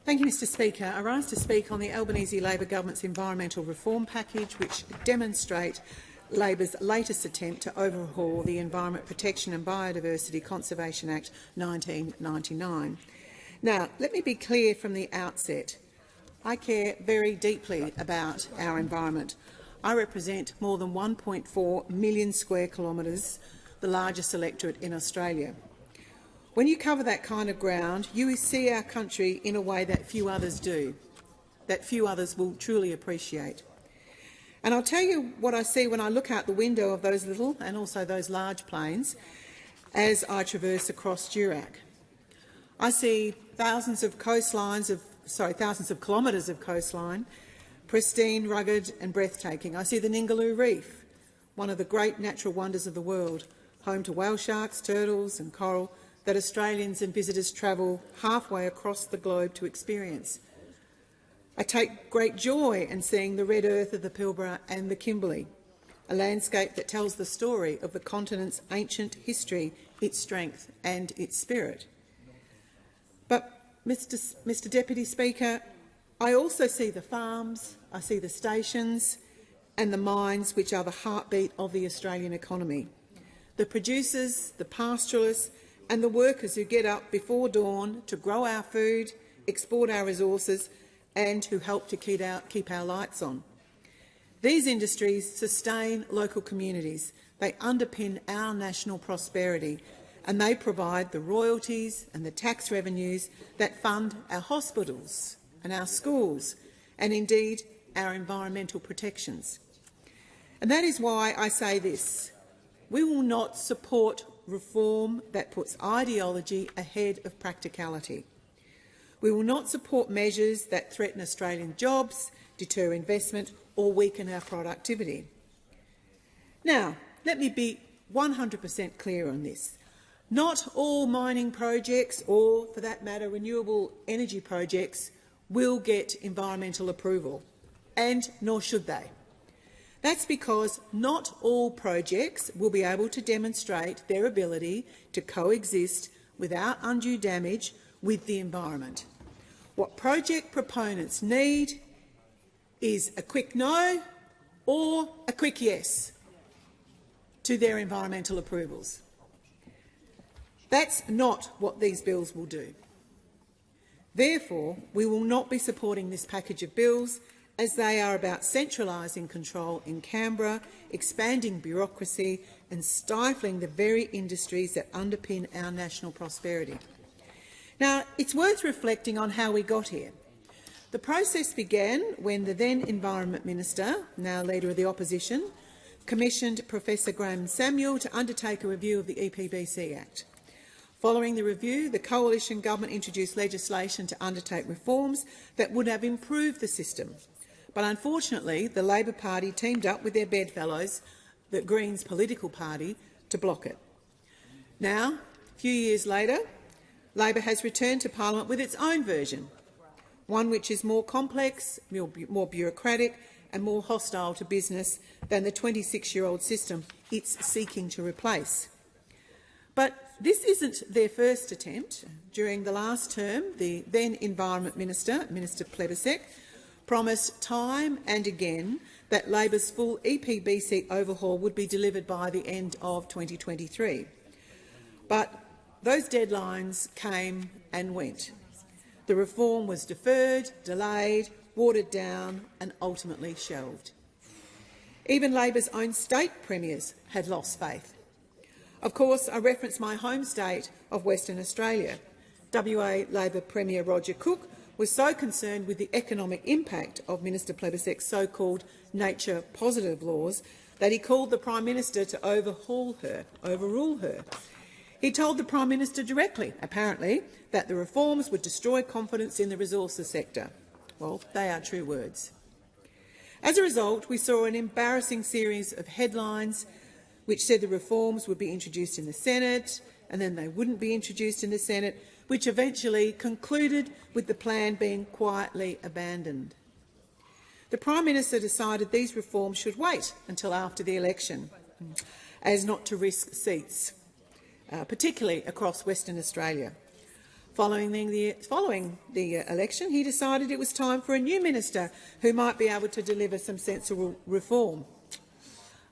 Thank you, Mr Speaker. I rise to speak on the Albanese Labor Government's environmental reform package, which demonstrate Labor's latest attempt to overhaul the Environment Protection and Biodiversity Conservation Act 1999. Now, let me be clear from the outset. I care very deeply about our environment. I represent more than 1.4 million square kilometres, the largest electorate in Australia. When you cover that kind of ground, you see our country in a way that few others do, that few others will truly appreciate. And I'll tell you what I see when I look out the window of those little and also those large planes as I traverse across Durack. I see thousands of kilometres of coastline, pristine, rugged and breathtaking. I see the Ningaloo Reef, one of the great natural wonders of the world, home to whale sharks, turtles and coral that Australians and visitors travel halfway across the globe to experience. I take great joy in seeing the red earth of the Pilbara and the Kimberley, a landscape that tells the story of the continent's ancient history, its strength and its spirit. But, Mr Deputy Speaker, I also see the farms, I see the stations and the mines which are the heartbeat of the Australian economy. The producers, the pastoralists and the workers who get up before dawn to grow our food, export our resources and who help to keep our lights on. These industries sustain local communities. They underpin our national prosperity and they provide the royalties and the tax revenues that fund our hospitals and our schools and indeed our environmental protections. And that is why I say this. We will not support reform that puts ideology ahead of practicality. We will not support measures that threaten Australian jobs, deter investment or weaken our productivity. Now, let me be 100% clear on this. Not all mining projects or, for that matter, renewable energy projects will get environmental approval, and nor should they. That's because not all projects will be able to demonstrate their ability to coexist without undue damage with the environment. What project proponents need is a quick no or a quick yes to their environmental approvals. That's not what these bills will do. Therefore, we will not be supporting this package of bills as they are about centralising control in Canberra, expanding bureaucracy and stifling the very industries that underpin our national prosperity. Now, it's worth reflecting on how we got here. The process began when the then Environment Minister, now Leader of the Opposition, commissioned Professor Graham Samuel to undertake a review of the EPBC Act. Following the review, the Coalition Government introduced legislation to undertake reforms that would have improved the system. But unfortunately, the Labor Party teamed up with their bedfellows, the Greens political party, to block it. Now, a few years later, Labor has returned to Parliament with its own version, one which is more complex, more bureaucratic and more hostile to business than the 26-year-old system it's seeking to replace. But this isn't their first attempt. During the last term, the then Environment Minister, Minister Plibersek, promised time and again that Labor's full EPBC overhaul would be delivered by the end of 2023. But those deadlines came and went. The reform was deferred, delayed, watered down and ultimately shelved. Even Labor's own state premiers had lost faith. Of course, I reference my home state of Western Australia. WA Labor Premier Roger Cook was so concerned with the economic impact of Minister Plibersek's so-called nature-positive laws that he called the Prime Minister to overrule her. He told the Prime Minister directly, apparently, that the reforms would destroy confidence in the resources sector. Well, they are true words. As a result, we saw an embarrassing series of headlines which said the reforms would be introduced in the Senate and then they wouldn't be introduced in the Senate, which eventually concluded with the plan being quietly abandoned. The Prime Minister decided these reforms should wait until after the election, as not to risk seats, particularly across Western Australia. Following the election, he decided it was time for a new minister who might be able to deliver some sensible reform.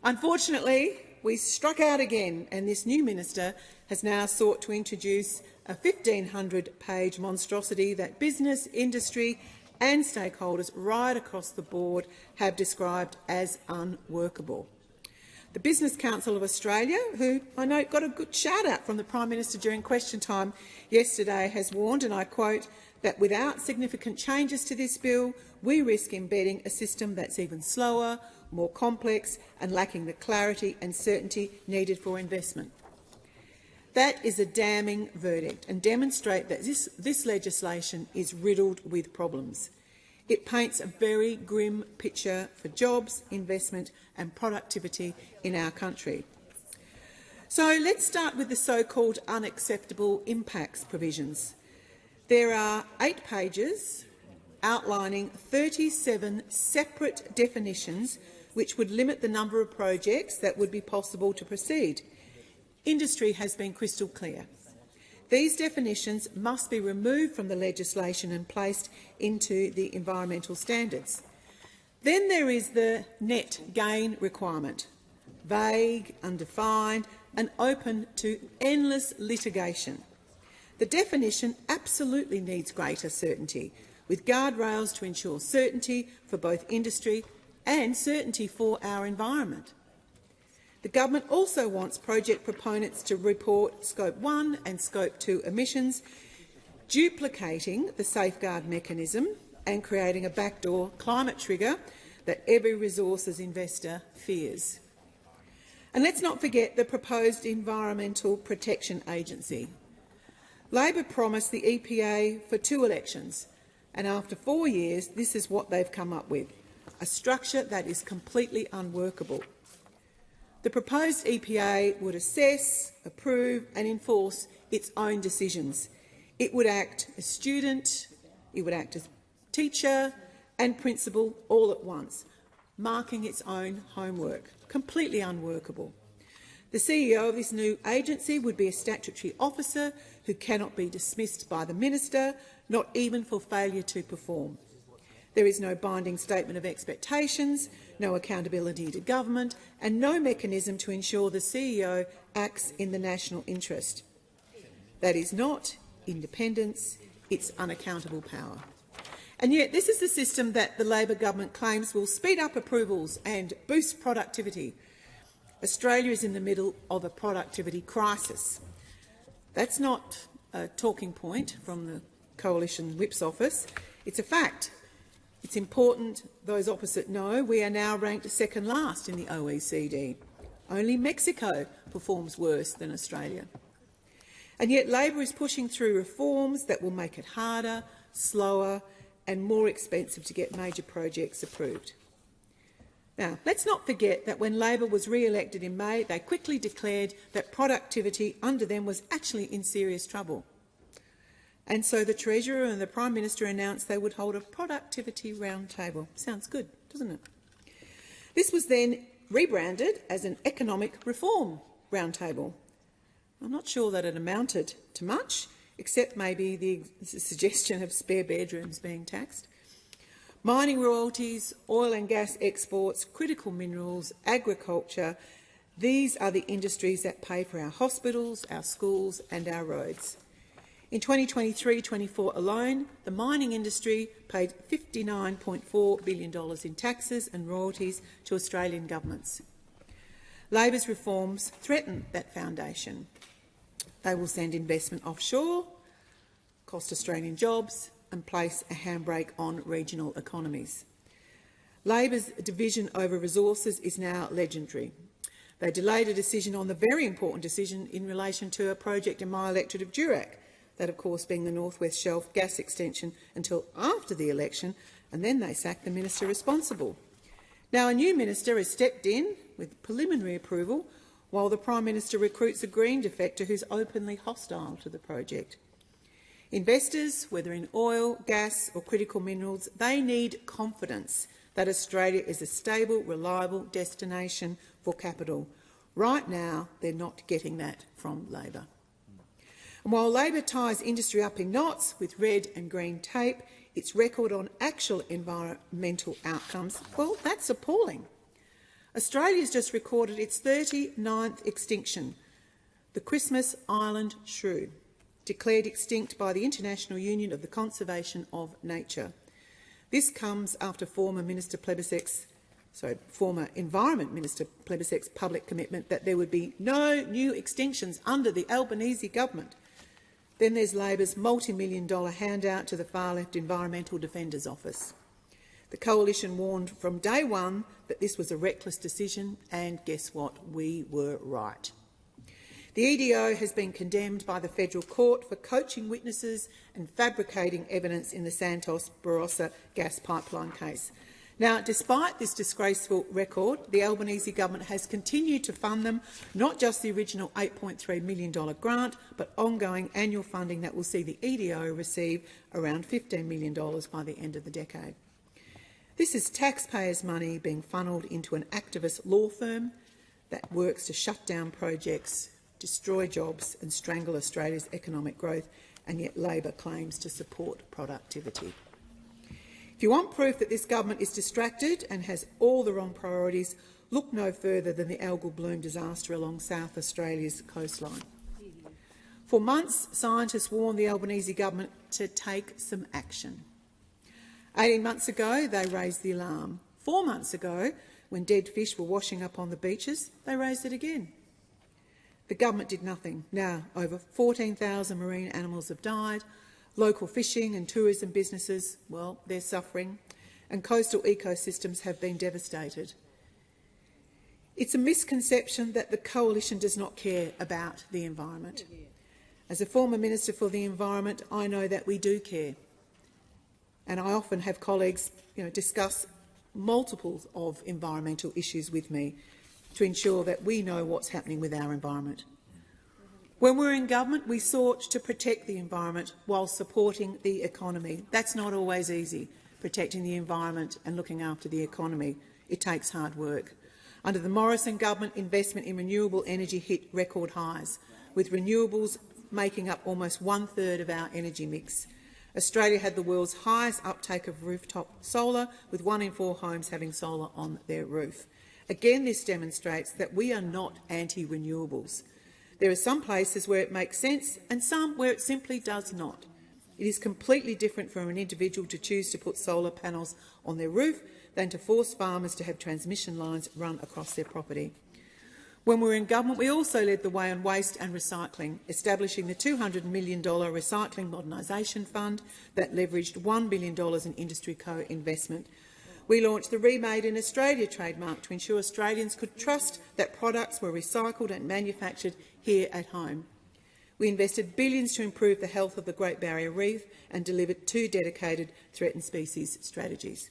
Unfortunately, we struck out again, and this new minister has now sought to introduce a 1,500-page monstrosity that business, industry and stakeholders right across the board have described as unworkable. The Business Council of Australia, who I note got a good shout-out from the Prime Minister during question time yesterday, has warned, and I quote, that without significant changes to this bill, we risk embedding a system that's even slower, more complex and lacking the clarity and certainty needed for investment. That is a damning verdict and demonstrates that this legislation is riddled with problems. It paints a very grim picture for jobs, investment and productivity in our country. So let's start with the so-called unacceptable impacts provisions. There are 8 pages outlining 37 separate definitions which would limit the number of projects that would be possible to proceed. Industry has been crystal clear. These definitions must be removed from the legislation and placed into the environmental standards. Then there is the net gain requirement, vague, undefined and open to endless litigation. The definition absolutely needs greater certainty, with guardrails to ensure certainty for both industry and certainty for our environment. The government also wants project proponents to report Scope 1 and Scope 2 emissions, duplicating the safeguard mechanism and creating a backdoor climate trigger that every resources investor fears. And let's not forget the proposed Environmental Protection Agency. Labor promised the EPA for 2 elections, and after 4 years this is what they've come up with, a structure that is completely unworkable. The proposed EPA would assess, approve and enforce its own decisions. It would act as student, it would act as teacher and principal all at once, marking its own homework. Completely unworkable. The CEO of this new agency would be a statutory officer who cannot be dismissed by the minister, not even for failure to perform. There is no binding statement of expectations, no accountability to government and no mechanism to ensure the CEO acts in the national interest. That is not independence, it's unaccountable power. And yet this is the system that the Labor government claims will speed up approvals and boost productivity. Australia is in the middle of a productivity crisis. That's not a talking point from the Coalition Whip's office. It's a fact. It's important those opposite know we are now ranked second last in the OECD. Only Mexico performs worse than Australia. And yet Labor is pushing through reforms that will make it harder, slower and more expensive to get major projects approved. Now, let's not forget that when Labor was re-elected in May, they quickly declared that productivity under them was actually in serious trouble. And so the Treasurer and the Prime Minister announced they would hold a productivity roundtable. Sounds good, doesn't it? This was then rebranded as an economic reform roundtable. I'm not sure that it amounted to much, except maybe the suggestion of spare bedrooms being taxed. Mining royalties, oil and gas exports, critical minerals, agriculture, these are the industries that pay for our hospitals, our schools and our roads. In 2023-24 alone, the mining industry paid $59.4 billion in taxes and royalties to Australian governments. Labor's reforms threaten that foundation. They will send investment offshore, cost Australian jobs and place a handbrake on regional economies. Labor's division over resources is now legendary. They delayed a decision on the very important decision in relation to a project in my electorate of Durack, that of course being the North West Shelf gas extension, until after the election, and then they sacked the minister responsible. Now a new minister has stepped in with preliminary approval while the Prime Minister recruits a Green defector who's openly hostile to the project. Investors, whether in oil, gas or critical minerals, they need confidence that Australia is a stable, reliable destination for capital. Right now, they're not getting that from Labor. And while Labor ties industry up in knots with red and green tape, its record on actual environmental outcomes, well, that's appalling. Australia's just recorded its 39th extinction, the Christmas Island shrew, declared extinct by the International Union of the Conservation of Nature. This comes after former Environment Minister Plibersek's public commitment that there would be no new extinctions under the Albanese Government. Then there's Labor's multi-million-dollar handout to the far-left Environmental Defender's Office. The Coalition warned from day one that this was a reckless decision, and guess what? We were right. The EDO has been condemned by the Federal Court for coaching witnesses and fabricating evidence in the Santos-Barossa gas pipeline case. Now, despite this disgraceful record, the Albanese Government has continued to fund them, not just the original $8.3 million grant, but ongoing annual funding that will see the EDO receive around $15 million by the end of the decade. This is taxpayers' money being funnelled into an activist law firm that works to shut down projects, destroy jobs and strangle Australia's economic growth, and yet Labor claims to support productivity. If you want proof that this government is distracted and has all the wrong priorities, look no further than the algal bloom disaster along South Australia's coastline. For months, scientists warned the Albanese Government to take some action. 18 months ago, they raised the alarm. 4 months ago, when dead fish were washing up on the beaches, they raised it again. The government did nothing. Now, over 14,000 marine animals have died. Local fishing and tourism businesses, well, they're suffering, and coastal ecosystems have been devastated. It's a misconception that the Coalition does not care about the environment. As a former Minister for the Environment, I know that we do care, and I often have colleagues discuss multiples of environmental issues with me to ensure that we know what's happening with our environment. When we were in government, we sought to protect the environment while supporting the economy. That's not always easy, protecting the environment and looking after the economy. It takes hard work. Under the Morrison government, investment in renewable energy hit record highs, with renewables making up almost 1/3 of our energy mix. Australia had the world's highest uptake of rooftop solar, with 1 in 4 homes having solar on their roof. Again, this demonstrates that we are not anti-renewables. There are some places where it makes sense and some where it simply does not. It is completely different for an individual to choose to put solar panels on their roof than to force farmers to have transmission lines run across their property. When we were in government, we also led the way on waste and recycling, establishing the $200 million Recycling Modernisation Fund that leveraged $1 billion in industry co-investment. We launched the Remade in Australia trademark to ensure Australians could trust that products were recycled and manufactured here at home. We invested billions to improve the health of the Great Barrier Reef and delivered 2 dedicated threatened species strategies.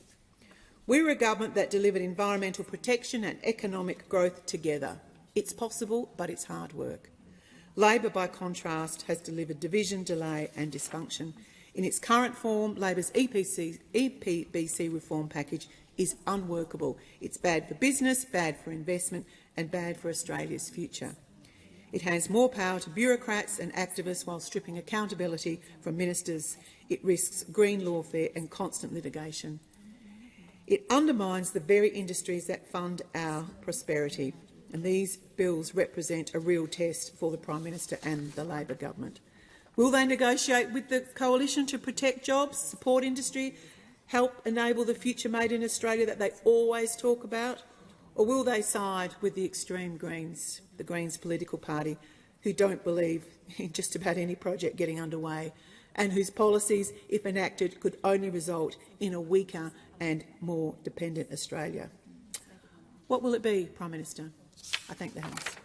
We were a government that delivered environmental protection and economic growth together. It's possible, but it's hard work. Labor, by contrast, has delivered division, delay and dysfunction. In its current form, Labor's EPBC reform package is unworkable. It's bad for business, bad for investment and bad for Australia's future. It hands more power to bureaucrats and activists while stripping accountability from ministers. It risks green lawfare and constant litigation. It undermines the very industries that fund our prosperity, and these bills represent a real test for the Prime Minister and the Labor government. Will they negotiate with the Coalition to protect jobs, support industry, help enable the future made in Australia that they always talk about? Or will they side with the extreme Greens, the Greens political party, who don't believe in just about any project getting underway and whose policies, if enacted, could only result in a weaker and more dependent Australia? What will it be, Prime Minister? I thank the House.